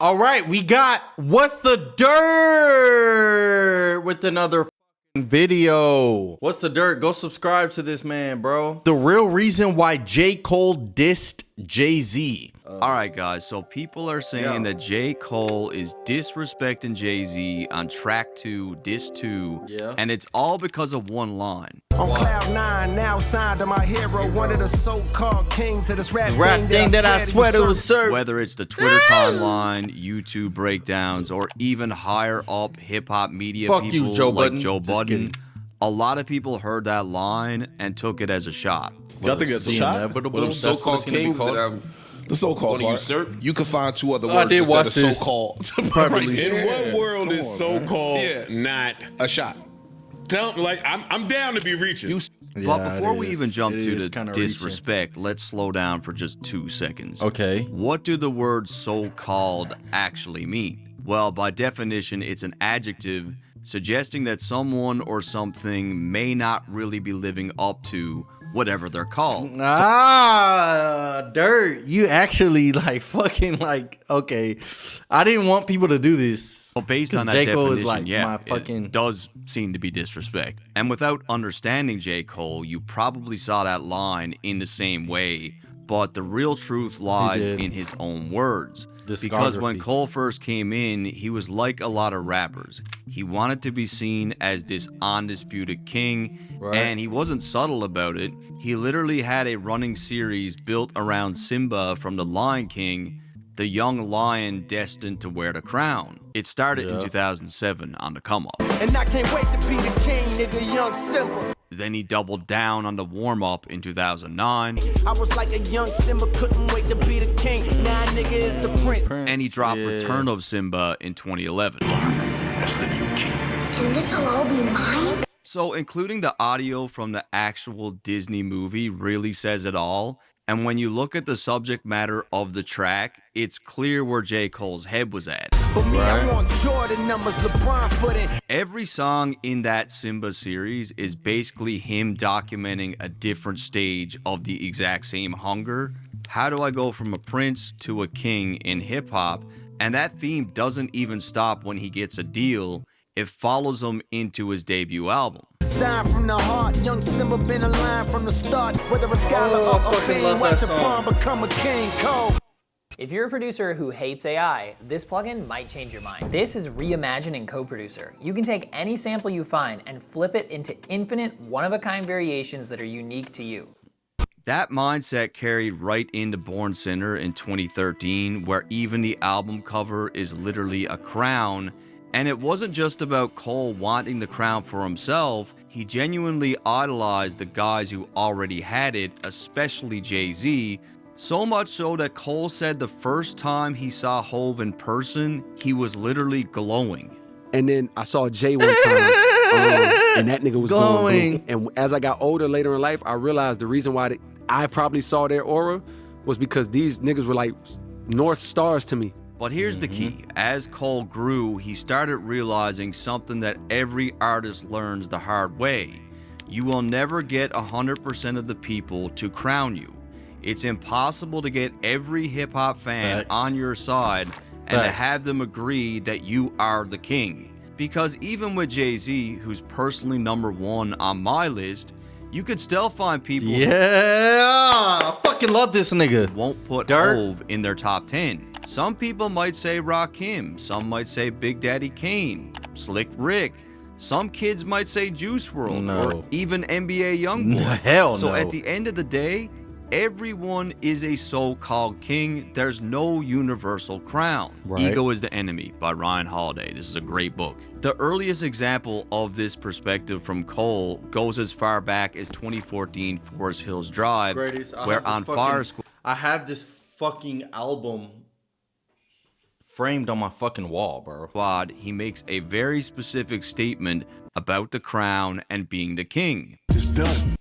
All right, we got What's the Dirt with another video. What's the dirt? Go subscribe to this man, bro. The real reason why J. Cole dissed Jay-Z. All right, guys. So people are saying that J. Cole is disrespecting Jay-Z on track 2, diss 2. Yeah. And it's all because of one line. On cloud 9, now signed to my hero, one of the so-called kings of this rap thing that I swear it was served. Whether it's the Twitter timeline, YouTube breakdowns, or even higher up hip-hop media Fuck people you, Joe like Budden. Joe Just Budden, kidding. a lot of people heard that line and took it as a shot. Y'all think it's a shot? Well, them so-called kings that are the so-called part. usurp. You can find two other words I did watch instead of this. so-called. In what world is so-called not a shot? Tell like I'm down to be reaching. But before we even jump to the kinda disrespect, let's slow down for just 2 seconds. Okay. What do the word so-called actually mean? Well, by definition, it's an adjective suggesting that someone or something may not really be living up to whatever they're called. Dirt. You actually okay. I didn't want people to do this. Well, based on that J. Cole definition, is like yeah, my fucking... it does seem to be disrespect. And without understanding J. Cole, you probably saw that line in the same way, but the real truth lies in his own words. Because when Cole first came in, he was like a lot of rappers. He wanted to be seen as this undisputed king, and he wasn't subtle about it. He literally had a running series built around Simba from The Lion King, the young lion destined to wear the crown. It started in 2007 on the come up. And I can't wait to be the king, nigga, young Simba. Then he doubled down on the warm-up in 2009. I was like a young Simba, couldn't wait to be the king. Now nigga is the prince. And he dropped Return of Simba in 2011. That's the new king. Can this all be mine? So including the audio from the actual Disney movie really says it all. And when you look at the subject matter of the track, it's clear where J. Cole's head was at. For me, I want Jordan numbers, LeBron footing. Every song in that Simba series is basically him documenting a different stage of the exact same hunger. How do I go from a prince to a king in hip-hop? And that theme doesn't even stop when he gets a deal. It follows him into his debut album. Sign from the heart, young Simba been aligned from the start. Whether a scholar or a fiend, watch a pawn become a king. Cole. If you're a producer who hates AI, this plugin might change your mind. This is reimagining Co-Producer. You can take any sample you find and flip it into infinite one-of-a-kind variations that are unique to you. That mindset carried right into Born Sinner in 2013, where even the album cover is literally a crown. And it wasn't just about Cole wanting the crown for himself. He genuinely idolized the guys who already had it, especially Jay-Z. So much so that Cole said the first time he saw Hove in person, he was literally glowing. And then I saw Jay one time, and that nigga was glowing. And as I got older later in life, I realized the reason why I probably saw their aura was because these niggas were like North Stars to me. But here's the key. As Cole grew, he started realizing something that every artist learns the hard way. You will never get 100% of the people to crown you. It's impossible to get every hip-hop fan on your side and to have them agree that you are the king. Because even with Jay-Z, who's personally #1 on my list, you could still find people who I fucking love this nigga. Won't put Hove in their top 10. Some people might say Rakim, some might say Big Daddy Kane, Slick Rick. Some kids might say Juice WRLD or even NBA YoungBoy. Hell no. So at the end of the day, everyone is a so-called king. There's no universal crown. Ego is the Enemy by Ryan Holiday. This is a great book. The earliest example of this perspective from Cole goes as far back as 2014 Forest Hills Drive, where on Fire Squad... I have this fucking album framed on my fucking wall, bro. He makes a very specific statement about the crown and being the king. It's done.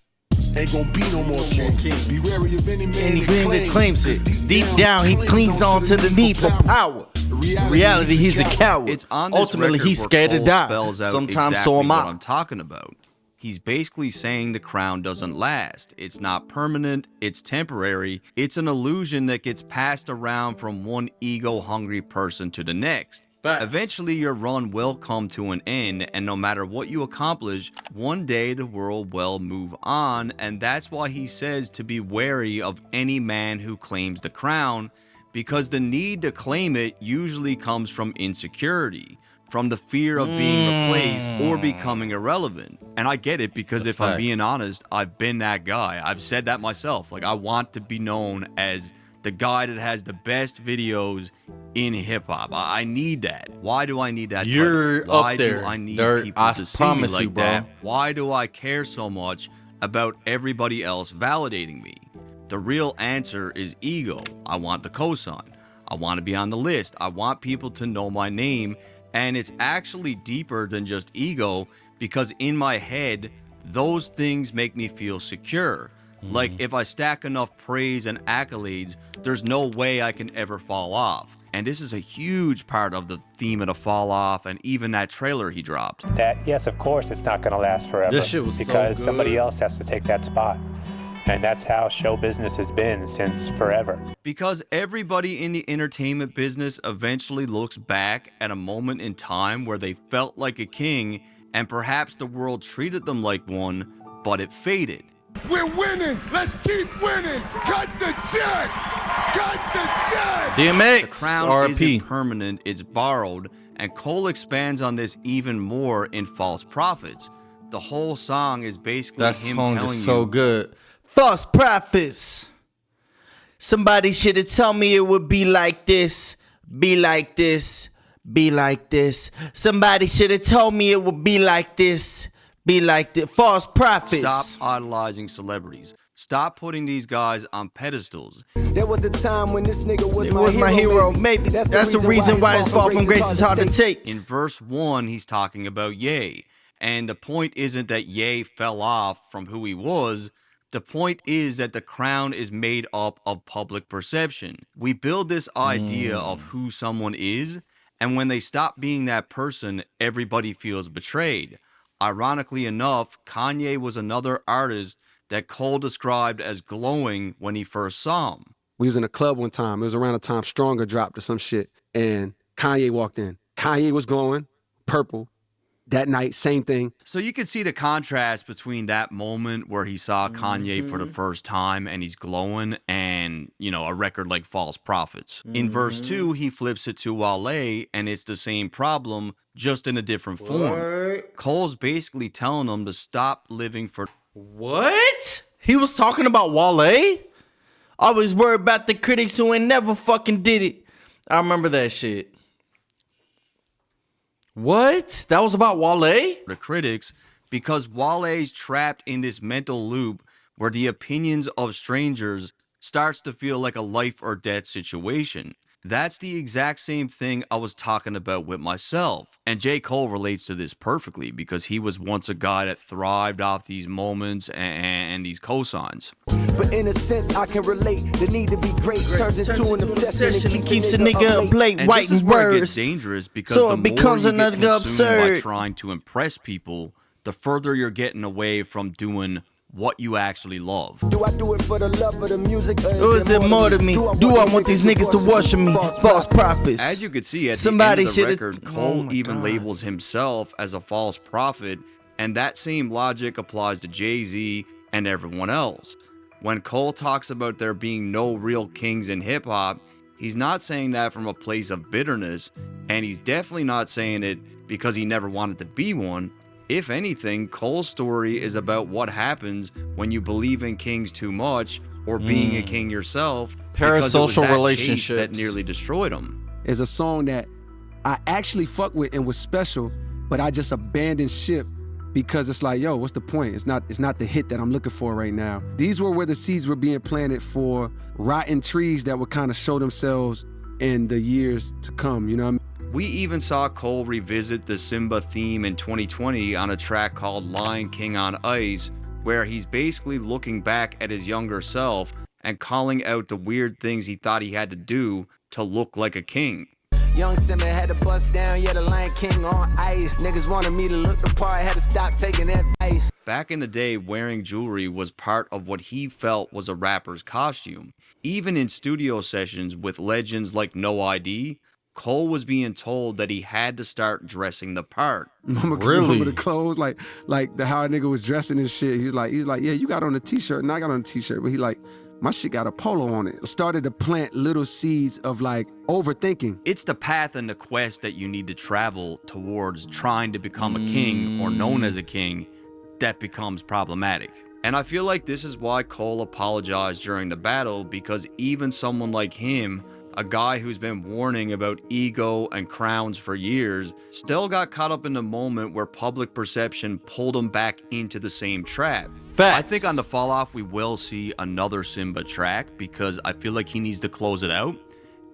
Ain't gonna be no more king. Be wary of any man that claims it. Deep down, he clings on to the need for power. In reality, he's a coward. It's on this Ultimately, record he's scared where to Cole die. spells out Sometimes exactly so am what I. I'm talking about. He's basically saying the crown doesn't last. It's not permanent, it's temporary. It's an illusion that gets passed around from one ego-hungry person to the next. Facts. Eventually, your run will come to an end, and no matter what you accomplish, one day the world will move on, and that's why he says to be wary of any man who claims the crown, because the need to claim it usually comes from insecurity, from the fear of being replaced or becoming irrelevant. And I get it, because if I'm being honest, I've been that guy. I've said that myself. Like, I want to be known as the guy that has the best videos in hip-hop. I need that. Why do I need that? You're Why up there. do I need There, people I to see promise me like you, bro. that? Why do I care so much about everybody else validating me? The real answer is ego. I want the cosign. I want to be on the list. I want people to know my name. And it's actually deeper than just ego, because in my head, those things make me feel secure. Like, if I stack enough praise and accolades, there's no way I can ever fall off. And this is a huge part of the theme of the fall off, and even that trailer he dropped. That, yes, of course, it's not going to last forever. This shit was so because good. somebody else has to take that spot. And that's how show business has been since forever. Because everybody in the entertainment business eventually looks back at a moment in time where they felt like a king, and perhaps the world treated them like one, but it faded. We're winning. Let's keep winning. Cut the check. Cut the check. DMX, The crown RP. isn't permanent, it's borrowed, and Cole expands on this even more in False Prophets. The whole song is basically That him song telling is so you, good. False prophets. Somebody should have told me it would be like this, be like this, be like this. Somebody should have told me it would be like this, be like this. False prophets. stop idolizing celebrities. Stop putting these guys on pedestals. There was a time when this nigga was It was my hero, maybe. That's That's the reason why his fall from grace is hard to take. In verse 1, he's talking about Ye. And the point isn't that Ye fell off from who he was. The point is that the crown is made up of public perception. We build this idea of who someone is, and when they stop being that person, everybody feels betrayed. Ironically enough, Kanye was another artist that Cole described as glowing when he first saw him. We was in a club one time. It was around the time Stronger dropped or some shit. And Kanye walked in. Kanye was glowing, purple. That night, same thing. So you can see the contrast between that moment where he saw Kanye for the first time and he's glowing, and, you know, a record like False Prophets. In verse 2, he flips it to Wale, and it's the same problem, just in a different form. Cole's basically telling him to stop living for... What? He was talking about Wale? Always worried about the critics who ain't never fucking did it. I remember that shit. What? That was about Wale? the critics, because Wale's trapped in this mental loop where the opinions of strangers starts to feel like a life or death situation. That's the exact same thing I was talking about with myself. And J. Cole relates to this perfectly, because he was once a guy that thrived off these moments and these cosigns. But in a sense, I can relate. The need to be great turns into an obsession. It keeps a nigga up late, And this is writing where it gets words. dangerous, because So the it becomes more you another get consumed by absurd. trying to impress people, the further you're getting away from doing what you actually love. Do I do it for the love of the music? Or is it more to me? Do I want these niggas to worship me? False prophets. As you could see at Somebody the end of the should've- record, Cole Oh my even God. labels himself as a false prophet, and that same logic applies to Jay-Z and everyone else. When Cole talks about there being no real kings in hip-hop, he's not saying that from a place of bitterness, and he's definitely not saying it because he never wanted to be one. If anything, Cole's story is about what happens when you believe in kings too much, or being a king yourself, because it was Parasocial that chase relationships. that nearly destroyed him. Is a song that I actually fuck with and was special, but I just abandoned ship because it's like, yo, what's the point? It's not the hit that I'm looking for right now. These were where the seeds were being planted for rotten trees that would kind of show themselves in the years to come, you know what I mean? We even saw Cole revisit the Simba theme in 2020 on a track called Lion King on Ice, where he's basically looking back at his younger self and calling out the weird things he thought he had to do to look like a king. Young Simba had to bust down, yeah, the Lion King on ice. Niggas wanted me to look the part, had to stop taking that bite. back in the day, wearing jewelry was part of what he felt was a rapper's costume. Even in studio sessions with legends like No ID, Cole was being told that he had to start dressing the part. Remember the clothes, like how a nigga was dressing and shit. He's like, yeah, you got on a t-shirt and I got on a t-shirt, but he like, my shit got a polo on it. Started to plant little seeds of like overthinking. It's the path and the quest that you need to travel towards trying to become a king or known as a king that becomes problematic. And I feel like this is why Cole apologized during the battle, because even someone like him, a guy who's been warning about ego and crowns for years, still got caught up in the moment where public perception pulled him back into the same trap. Facts. I think on the fall off we will see another Simba track, because I feel like he needs to close it out,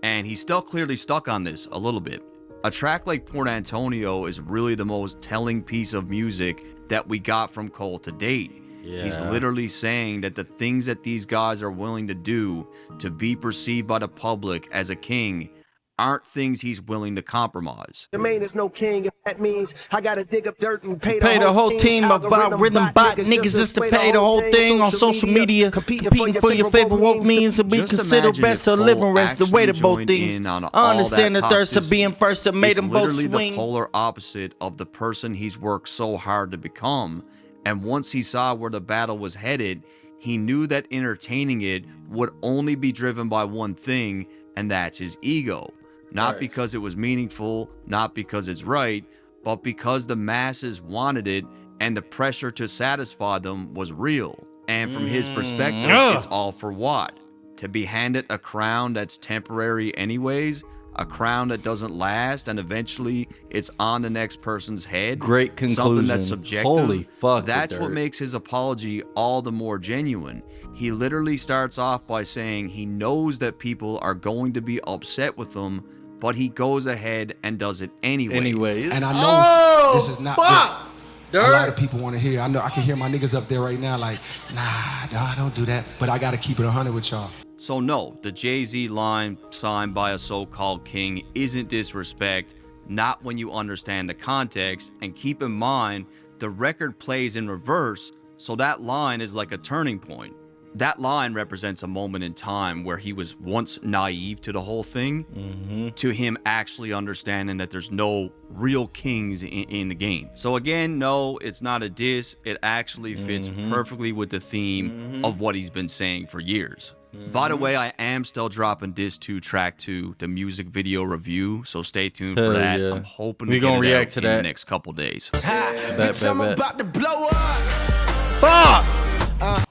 and he's still clearly stuck on this a little bit. A track like Port Antonio is really the most telling piece of music that we got from Cole to date. Yeah. He's literally saying that the things that these guys are willing to do to be perceived by the public as a king aren't things he's willing to compromise. The main is no king. That means I gotta dig up dirt and pay the whole team about rhythm bot niggas just to pay the whole thing on social media, competing for your favorite woke means to be considered best of living rest the way to both things. I understand the thirst of being first that made them both swing. It's literally the polar opposite of the person he's worked so hard to become. And once he saw where the battle was headed, he knew that entertaining it would only be driven by one thing, and that's his ego. Not because it was meaningful, not because it's right, but because the masses wanted it and the pressure to satisfy them was real. And from his perspective, it's all for what? To be handed a crown that's temporary anyways? A crown that doesn't last, and eventually it's on the next person's head. Great conclusion. Something that's subjective. Holy fuck. That's what makes his apology all the more genuine. He literally starts off by saying he knows that people are going to be upset with him, but he goes ahead and does it anyways. And I know this is not what a lot of people want to hear. I know I can hear my niggas up there right now like, nah, don't do that. But I got to keep it 100 with y'all. So no, the Jay-Z line signed by a so-called king isn't disrespect, not when you understand the context, and keep in mind the record plays in reverse, so that line is like a turning point. That line represents a moment in time where he was once naive to the whole thing, to him actually understanding that there's no real kings in the game. So again, no, it's not a diss. It actually fits perfectly with the theme of what he's been saying for years. By the way, I am still dropping Diss 2 Track 2, the music video review, so stay tuned for that. Yeah. I'm hoping we're going to react to that in the next couple days. I'm about to blow up. Fuck!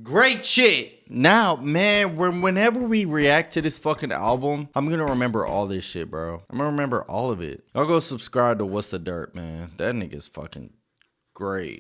Great shit. Now, man, whenever we react to this fucking album, I'm going to remember all this shit, bro. I'm going to remember all of it. I'll go subscribe to What's the Dirt, man. That nigga's fucking great.